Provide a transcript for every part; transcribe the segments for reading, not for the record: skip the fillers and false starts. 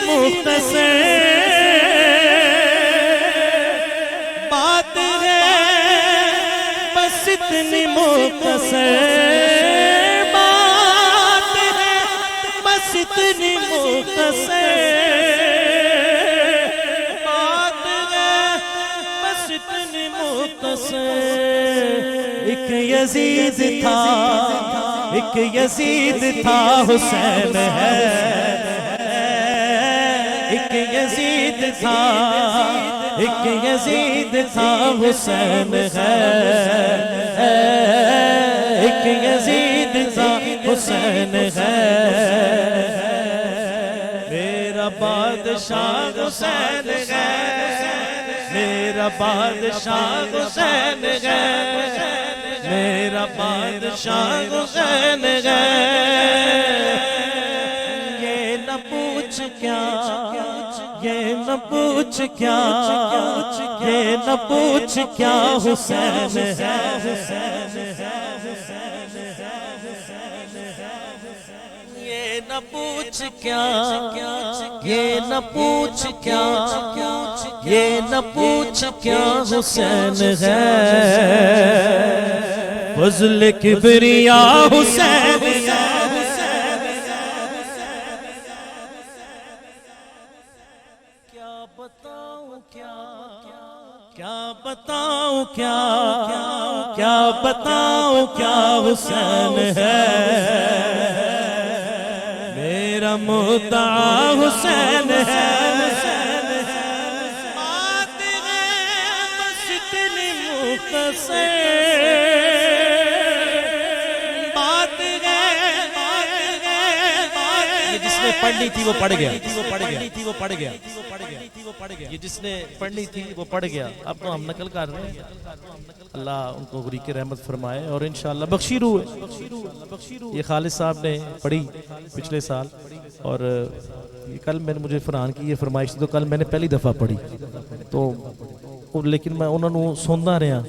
مختصر بات ہے بس اتنی مختصر بات ہے بس اتنی مختصر بات ہے بس اتنی مختصر ایک یزید تھا ایک یزید تھا حسین ہے ایک یزید تھا ایک یزید تھا حسین ہے ایک یزید تھا حسین ہے میرا بادشاہ حسین ہے میرا بادشاہ حسین ہے میرا بادشاہ حسین ہے یہ نہ پوچھ کیا یہ نہ پوچھ کیا یہ نہ پوچھ کیا حسین ہے یہ نہ پوچھ کیا یہ نہ پوچھ کیا یہ نہ پوچھ کیا حسین ہے فضل کبریاء حسین کیا بتاؤں کیا بتاؤں کیا بتاؤں کیا حسین ہے میرا مدعا حسین ہے بات ہے بس اتنی مختصر پڑھنی تھی وہ پڑھ گیا یہ جس نے پڑھنی تھی وہ پڑھ گیا اب تو ہم نقل کر رہے ہیں اللہ ان کو غریق رحمت فرمائے اور انشاءاللہ بخشی روح ہے یہ خالد صاحب نے پڑھی پچھلے سال اور کل میں نے مجھے فرحان کی یہ فرمائش تھی تو کل میں نے پہلی دفعہ پڑھی تو لیکن میں انہوں نے سندا رہا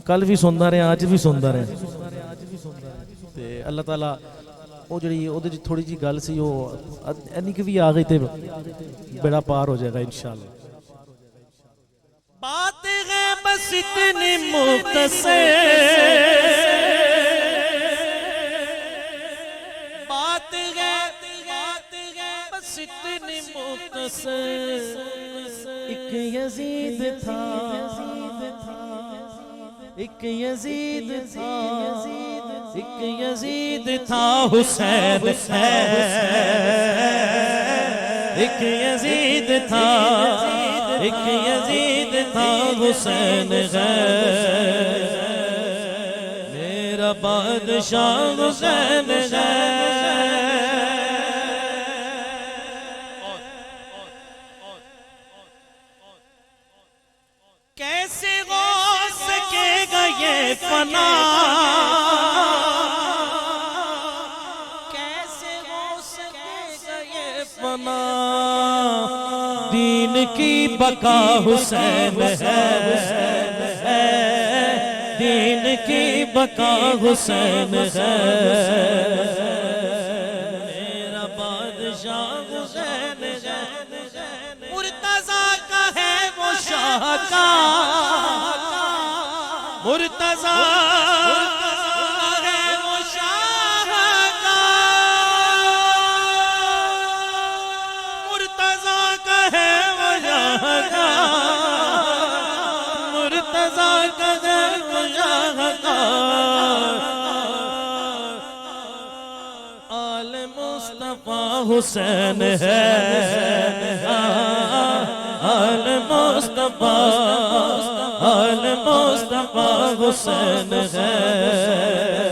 کل بھی سندا رہا آج بھی سندا رہا اللہ تعالیٰ وہ جڑی وہ تھوڑی جی گل سی وہ اینی کہ بھی آ گئی تے بڑا پار ہو جائے گا انشاءاللہ بات ہے بس اتنی مختصر بات ہے بس اتنی مختصر ایک یزید تھا ایک یزید تھا ایک یزید تھا حسین ہے ایک یزید تھا ایک یزید تھا حسین ہے میرا بادشاہ حسین ہے کیسے ہو سکے گا یہ فنا کیسے ہو سکے گا یہ فنا دین کی بقا حسین ہے دین کی بقا حسین ہے میرا بادشاہ حسین ہے مرتضیٰ کا ہے وہ شاہ کا مرتضیٰ ہے وہ شاہ کا مرتضیٰ کا ہے وہ شاہ کا مرتضیٰ کا ہے وہ شاہ کا آل مصطفیٰ حسین ہے آل مصطفیٰ حسین ہے